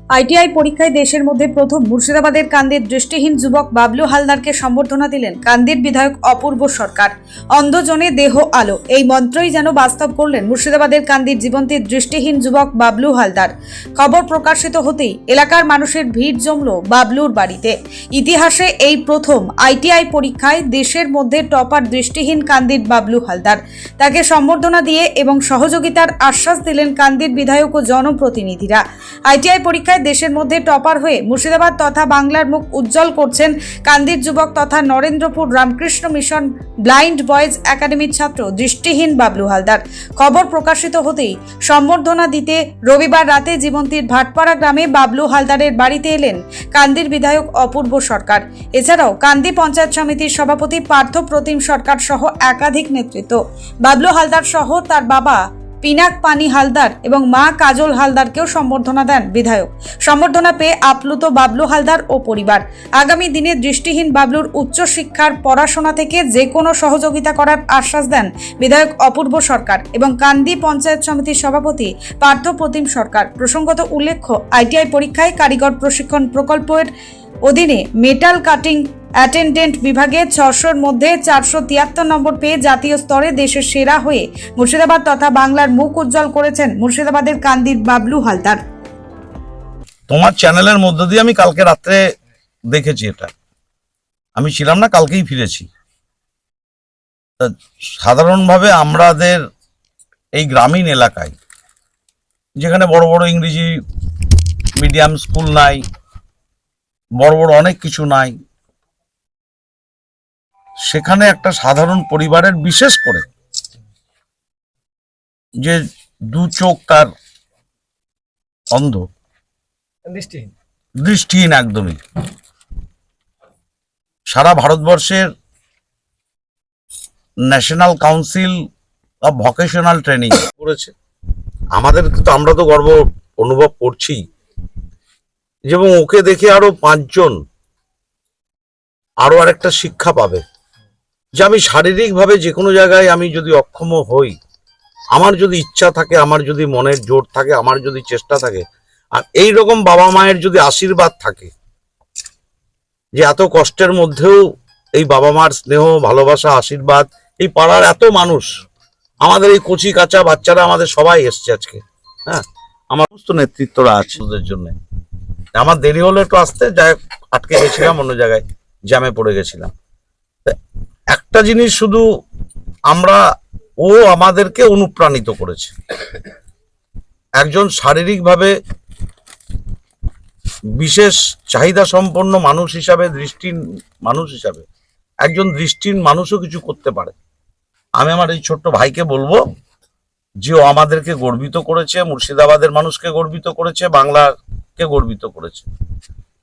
ITI পরীক্ষায় দেশের মধ্যে প্রথম মুর্শিদাবাদের কান্দির দৃষ্টিহীন যুবক বাবলু হালদারকে সম্বর্ধনা দিলেন কান্দির বিধায়ক অপূর্ব সরকার। অন্ধজনে দেহ আলো, এই মন্ত্রই যেন বাস্তব করলেন মুর্শিদাবাদের কান্দির জীবন্তী দৃষ্টিহীন যুবক বাবলু হালদার। খবর প্রকাশিত হতেই এলাকার মানুষের ভিড় জমল বাবলুর বাড়িতে। ইতিহাসে এই প্রথম আইটিআই পরীক্ষায় দেশের মধ্যে টপার দৃষ্টিহীন কান্দির বাবলু হালদার। তাকে সম্বর্ধনা দিয়ে এবং সহযোগিতার আশ্বাস দিলেন কান্দির বিধায়ক ও জনপ্রতিনিধিরা। আইটিআই পরীক্ষায় দেশের মধ্যে টপার হয়ে মুর্শিদাবাদ তথা বাংলার মুখ উজ্জ্বল করছেন কান্দির যুবক তথা Narendrapur Ramakrishna mission blind boys একাডেমির ছাত্র দৃষ্টিহীন বাবলু হালদার। খবর প্রকাশিত হতেই সম্বর্ধনা দিতে রবিবার রাতে জীবন্তীর ভাটপাড়া গ্রামে বাবলু হালদারের বাড়িতে এলেন কান্দির বিধায়ক অপূর্ব সরকার। এছাড়াও কান্দি পঞ্চায়েত সমিতির সভাপতি পার্থ প্রতিম সরকার সহ একাধিক নেতৃত্ব। বাবলু হালদার সহ তার বাবা পিনাক পানি হালদার এবং মা কাজল হালদারকেও সম্বর্ধনা দেন বিধায়ক। সম্বর্ধনা পেয়ে আপ্লুত বাবলু হালদার ও পরিবার। আগামী দিনে দৃষ্টিহীন বাবলুর উচ্চশিক্ষার পড়াশোনা থেকে যে কোনো সহযোগিতা করার আশ্বাস দেন বিধায়ক অপূর্ব সরকার এবং কান্দি পঞ্চায়েত সমিতির সভাপতি পার্থ প্রতিম সরকার। প্রসঙ্গত উল্লেখ্য, আইটিআই পরীক্ষায় কারিগর প্রশিক্ষণ প্রকল্পের অধীনে মেটাল কাটিং অ্যাটেন্ডেন্ট বিভাগে 600-র মধ্যে 473 নম্বর পেয়ে জাতীয় স্তরে দেশের সেরা হয়ে মুর্শিদাবাদ তথা বাংলার মুখ উজ্জ্বল করেছেন মুর্শিদাবাদের কান্দির বাবলু হালদার। তোমার চ্যানেলের মধ্য দিয়ে আমি কালকে রাত্রে দেখেছি, এটা আমি ছিলাম না, কালকেই ফিরেছি। সাধারণভাবে আমাদের এই গ্রামীণ এলাকায় যেখানে বড় বড় ইংরেজি মিডিয়াম স্কুল নাই, বড় বড় অনেক কিছু নাই, সেখানে একটা সাধারণ পরিবারের বিশেষ করে যে দু চোখ তার অন্ধ, দৃষ্টিহীন একদমই, সারা ভারতবর্ষের national council of vocational training করেছে। আমাদের তো, আমরা তো গর্ব অনুভব করছি এবং ওকে দেখে আরো 5 জন আরো আরেকটা শিক্ষা পাবে যে আমি শারীরিকভাবে যে কোনো জায়গায় আমি যদি অক্ষম হই, আমার যদি ইচ্ছা থাকে, আমার যদি মনের জোর থাকে, আমার যদি চেষ্টা থাকে, আর এই রকম বাবা মায়ের যদি আশীর্বাদ থাকে যে এত কষ্টের মধ্যেও এই বাবা মার স্নেহ, ভালোবাসা, আশীর্বাদ, এই পাড়ার এত মানুষ, আমাদের এই কচি কাঁচা বাচ্চারা, আমাদের সবাই এসছে আজকে। হ্যাঁ, আমার সমস্ত নেতৃত্বরা আছে ওদের জন্য। আমার দেরি হলো একটু আসতে, যাই আটকে গেছিলাম অন্য জায়গায়, জ্যামে পড়ে গেছিলাম। একটা জিনিস শুধু ও আমাদেরকে অনুপ্রাণিত করেছে। একজন শারীরিকভাবে বিশেষ চাহিদা সম্পন্ন মানুষ হিসাবে, দৃষ্টিহীন মানুষ হিসাবে, একজন দৃষ্টিহীন মানুষও কিছু করতে পারে। আমি আমার এই ছোট্ট ভাইকে বলবো যে ও আমাদেরকে গর্বিত করেছে, মুর্শিদাবাদের মানুষকে গর্বিত করেছে, বাংলাকে গর্বিত করেছে।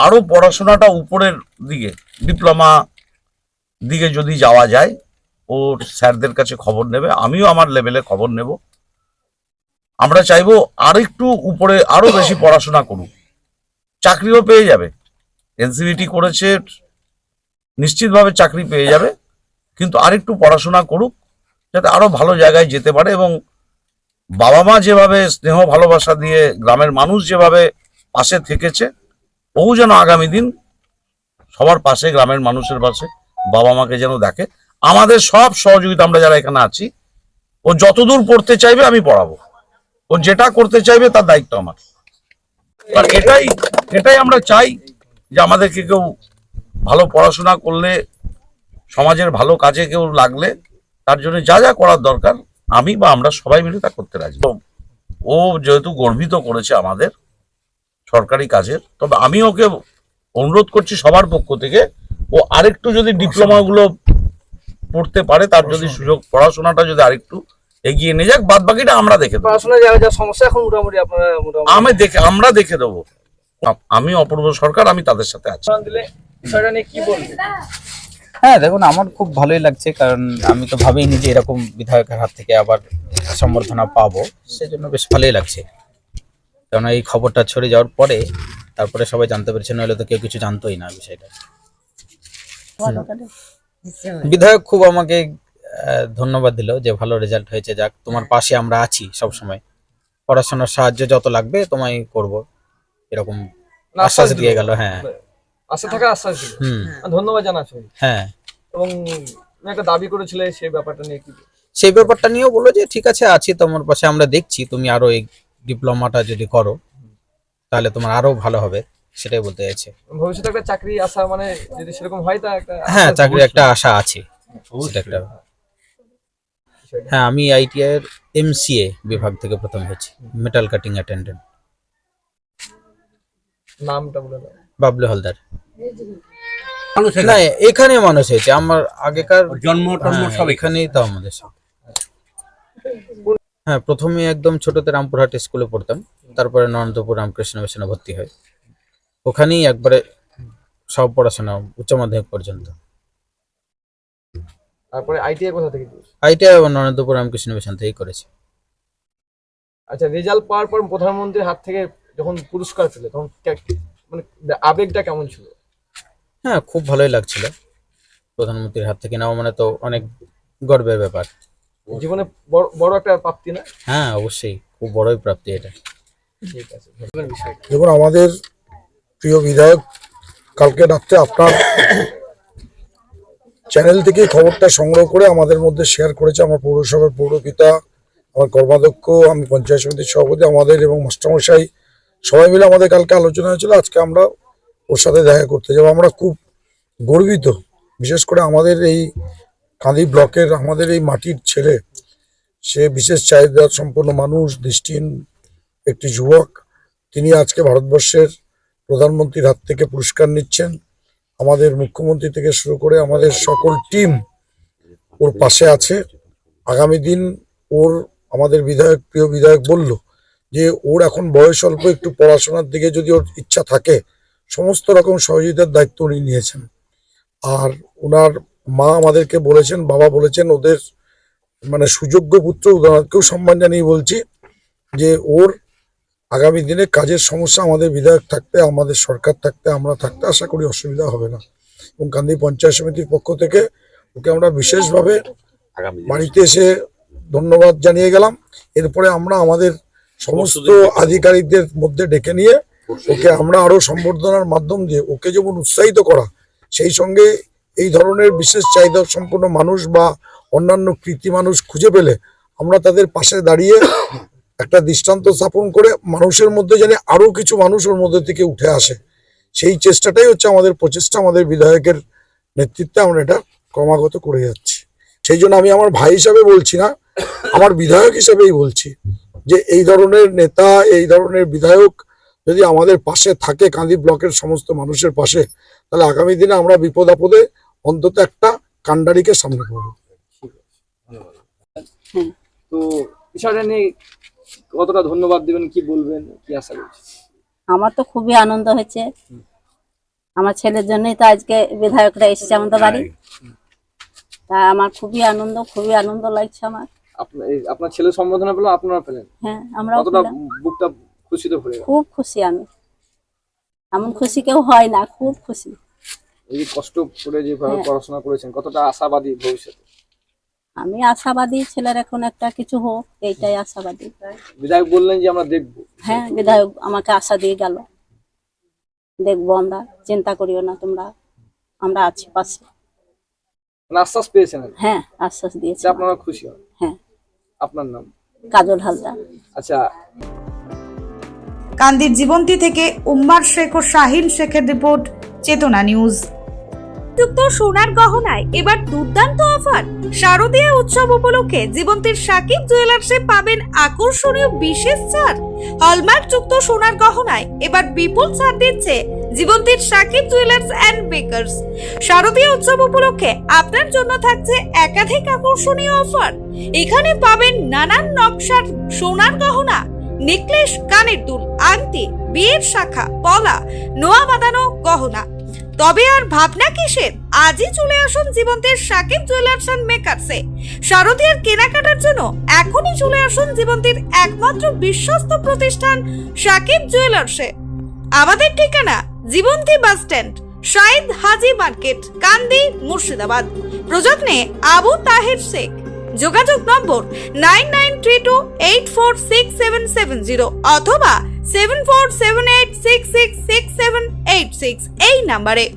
আরো পড়াশোনাটা উপরের দিকে, ডিপ্লোমা দিকে যদি যাওয়া যায়, ও স্যারদের কাছে খবর নেবে, আমিও আমার লেভেলে খবর নেব। আমরা চাইবো আর একটু উপরে, আরো বেশি পড়াশোনা করুক, চাকরিও পেয়ে যাবে। এনসিভিটি করেছে, নিশ্চিতভাবে চাকরি পেয়ে যাবে, কিন্তু আরেকটু পড়াশোনা করুক যাতে আরো ভালো জায়গায় যেতে পারে। এবং বাবা মা যেভাবে স্নেহ ভালোবাসা দিয়ে, গ্রামের মানুষ যেভাবে পাশে থেকেছে, ও যেন আগামী দিন সবার পাশে, গ্রামের মানুষের পাশে বাবা মাকে যেন দেখে। আমাদের সব সহযোগিতা, আমরা যারা এখানে আছি, ও যতদূর পড়তে চাইবে আমি পড়াবো, ও যেটা করতে চাইবে তার দায়িত্ব আমার। আর এটাই আমরা চাই যে আমাদেরকে কেউ ভালো পড়াশোনা করলে, সমাজের ভালো কাজে কেউ লাগলে, তার জন্য যা যা করার দরকার আমি বা আমরা সবাই মিলে তা করতে রাজি। ও যেহেতু গর্বিত করেছে আমাদের সরকারি কাজের, তবে আমি ওকে অনুরোধ করছি সবার পক্ষ থেকে, ও আরেকটু যদি ডিপ্লোমা গুলো পড়তে পারে, তার যদি সুযোগ, পড়াশোনাটা যদি আরেকটু এগিয়ে নিয়ে যাক, বাদ বাকিটা আমরা দেখে দেবো। আমরা দেখে দেবো। আমি অপূর্ব সরকার, আমি তাদের সাথে আছি। হ্যাঁ, দেখুন, আমার খুব ভালোই লাগছে, কারণ আমি তো ভাবিনি যে এরকম বিধায়কের হাত থেকে আবার সম্বর্ধনা পাবো, সেজন্য বেশ ভালোই লাগছে। কারণ এই খবরটা ছড়িয়ে যাওয়ার পরে তারপরে সবাই জানতে পেরেছে, নইলে তো কেউ কিছু জানতোই না বিষয়টা। বিধায়ক খুব আমাকে ধন্যবাদ দিল যে ভালো রেজাল্ট হয়েছে, যাক, তোমার পাশে আমরা আছি সব সময়, পড়াশোনার সাহায্য যত লাগবে তোমায় করব। এরকম না, আশ্বাস দিল। দিয়ে গেল। হ্যাঁ আশা থাকা আশ্বাস দিল। হুম ধন্যবাদ জানাচ্ছি। হ্যাঁ, এবং তুমি একটা দাবি করেছিলে, সেই ব্যাপারটা নিয়ে কি? সেই ব্যাপারটা নিয়েও বললো যে ঠিক আছে আছি তোমার পাশে, আমরা দেখছি তুমি আরো এই ডিপ্লোমাটা যদি করো তাহলে তোমার আরো ভালো হবে, সেটাই বলতে চাইছে। ভবিষ্যতে একটা চাকরি আশা, মানে যদি সেরকম হয় তা একটা হ্যাঁ, আশা চাকরির ভবিষ্যৎ। একটা আশা আছে, সেটা একটা। হ্যাঁ, আমি আইটিআই এর এমসিএ বিভাগ থেকে প্রথম হয়েছি, মেটাল কাটিং অ্যাটেন্ডেন্ট। নামটা বলে দাও। বাবলু হালদার। না, এখানে মানুষ হয়েছে আমার আগেকার জন্ম টন্ম হ্যাঁ, সব এখানেই তো আমাদের সব। হ্যাঁ, প্রথমে একদম ছোটতে রামপুরহাট স্কুলে পড়তাম, তারপরে নরেন্দ্রপুর রামকৃষ্ণ মিশনে ভর্তি হয়, ওখানেই একবারে সব পড়াশোনা উচ্চ মাধ্যমিক পর্যন্ত। তারপরে আইটিআই কোথা থেকে দিয়েছো? আইটিআই নরেন্দ্রপুর রামকৃষ্ণ মিশন থেকেই করেছি। আচ্ছা, রেজাল্ট পাওয়ার পর প্রধানমন্ত্রীর হাত থেকে যখন পুরস্কার পেলে তখন মানে আবেগটা কেমন ছিল? হ্যাঁ, খুব ভালোই লাগছিল। প্রধানমন্ত্রীর হাত থেকে নেওয়া মানে তো অনেক গর্বের ব্যাপার। জীবনে বড় বড় একটা প্রাপ্তি না? হ্যাঁ, অবশ্যই খুব বড়ই প্রাপ্তি এটা। ঠিক আছে। দেখুন, আমাদের প্রিয় বিধায়ক কালকে রাত্রে আপনার চ্যানেল থেকে খবরটা সংগ্রহ করে আমাদের মধ্যে শেয়ার করেছে। আমার পৌরসভার পৌরপিতা, আমার কর্মাধ্যক্ষ, আমি পঞ্চায়েত সমিতির সভাপতি, আমাদের এবং মাস্টারমশাই সবাই মিলে আমাদের কালকে আলোচনা হয়েছিল আজকে আমরা ওর সাথে দেখা করতে যাবো। আমরা খুব গর্বিত, বিশেষ করে আমাদের এই কাঁদি ব্লকের আমাদের এই মাটির ছেলে, সে বিশেষ চাহিদা সম্পন্ন মানুষ, দৃষ্টিহীন একটি যুবক, তিনি আজকে ভারতবর্ষের প্রধানমন্ত্রীর হাত থেকে পুরস্কার নিচ্ছেন। আমাদের মুখ্যমন্ত্রী থেকে শুরু করে আমাদের সকল টিম ওর পাশে আছে। আগামী দিন ওর আমাদের বিধায়ক, প্রিয় বিধায়ক বলল যে ওর এখন বয়স অল্প, একটু পড়াশোনার দিকে যদি ওর ইচ্ছা থাকে সমস্ত রকম সহযোগিতার দায়িত্ব উনি নিয়েছেন। আর ওনার মা আমাদেরকে বলেছেন, বাবা বলেছেন, ওদের মানে সুযোগ্য পুত্র উদাহরণকেও সম্মান জানিয়ে বলছি যে ওর আগামী দিনে কাজের সমস্যা আমাদের বিধায়ক থাকতে, আমাদের সরকার থাকতে, আমরা থাকতে আশা করি অসুবিধা হবে না। এবং কান্দি পঞ্চায়েত সমিতির পক্ষ থেকে ওকে আমরা বিশেষভাবে বাড়িতে এসে ধন্যবাদ জানিয়ে গেলাম। এরপরে আমরা আমাদের সমস্ত আধিকারিকদের মধ্যে ডেকে নিয়ে ওকে আমরা আরো সম্বর্ধনার মাধ্যম দিয়ে ওকে যেমন উৎসাহিত করা, সেই সঙ্গে এই ধরনের বিশেষ চাহিদা সম্পন্ন মানুষ বা অন্যান্য কৃতি মানুষ খুঁজে পেলে আমরা তাদের পাশে দাঁড়িয়ে একটা দৃষ্টান্ত স্থাপন করে মানুষের মধ্যে যেন আরো কিছু মানুষ ওর মধ্যে থেকে উঠে আসে, সেই চেষ্টাটাই হচ্ছে আমাদের প্রচেষ্টা। আমাদের বিধায়কের নেতৃত্বে আমরা এটা ক্রমাগত করে যাচ্ছি। সেই জন্য আমি আমার ভাই হিসাবে বলছি না, আমার বিধায়ক হিসেবেই বলছি যে এই ধরনের নেতা, এই ধরনের বিধায়ক যদি আমাদের পাশে থাকে, কাঁদি ব্লকের সমস্ত মানুষের পাশে, তাহলে আগামী দিনে আমরা বিপদ আপদে অন্তত একটা কান্ডারিকে সামনে করবো। তো বিষয়টা নিয়ে কতটা ধন্যবাদ দিবেন, কি বলবেন, কি আশা করছেন? আমার তো খুবই আনন্দ হয়েছে, আমার ছেলের জন্যই তো আজকে বিধায়করা এসেছে আমাদের বাড়ি, তা আমার খুবই আনন্দ লাগছে আমার। আপনার ছেলে সম্বোধনা পেলো, আপনারা পেলেন, হ্যাঁ, আমরা কতটা বুকটা খুশিতে ভরে গেল? খুব খুশি, আমি এমন খুশি কেউ হয় না, খুব খুশি। এই যে কষ্ট করে যেভাবে হ্যাঁ। পড়াশোনা করেছেন, কতটা আশাবাদী ভবিষ্যতে? আমি আশাবাদী, ছেলের এখন একটা কিছু হোক, এইটাই আশাবাদী। বিধায়ক বললেন যে আমরা দেখবো। হ্যাঁ, বিধায়ক আমাকে আশা দিয়ে গেল, দেখবো আমরা, চিন্তা করিও না তোমরা, আমরা আছি পাশে। মানে আশ্বাস পেয়েছেন? হ্যাঁ, আশ্বাস দিয়েছে। আপনারা খুশি হন? হ্যাঁ। আপনার নাম? কাজল হালদার। আচ্ছা, কান্দির জীবন্তী থেকে উম্মার শেখ ও শাহিন শেখের রিপোর্ট, চেতনা নিউজ। যুক্ত সোনার গহনায় এবার দুর্দান্ত অফার। শারদীয়া উৎসব উপলক্ষে জীবন্তীর সাকিব জুয়েলার্সে পাবেন আকর্ষণীয় বিশেষ ছাড়। হলমার্ক যুক্ত সোনার গহনায় এবার বিপুল ছাড় দিচ্ছে জীবন্তীর সাকিব জুয়েলার্স অ্যান্ড বেকার্স। শারদীয়া উৎসব উপলক্ষে আপনার জন্য থাকছে একাধিক আকর্ষণীয় অফার। এখানে পাবেন নানান নকশার সোনার গহনা, নেকলেস, কানের দুল, আংটি, বিয়ের শাখা, পলা, নোয়া বাঁধানো গহনা। তবে আর ভাবনা কিসের? আজই চলে আসুন জীবন্তীর সাকিব জুয়েলার্স অ্যান্ড মেকার্সে। শারদীয়ার কেনাকাটার জন্য এখনই চলে আসুন জীবন্তীর একমাত্র বিশ্বস্ত প্রতিষ্ঠান সাকিব জুয়েলার্সে। আমাদের ঠিকানা জীবন্তী বাস স্ট্যান্ড, শাহিদ হাজি মার্কেট, কান্দি, মুর্শিদাবাদ। প্রযত্নে আবু তাহের শেখ। যোগাযোগ নম্বর 9932846770 অথবা 747866 এই নাম্বারে।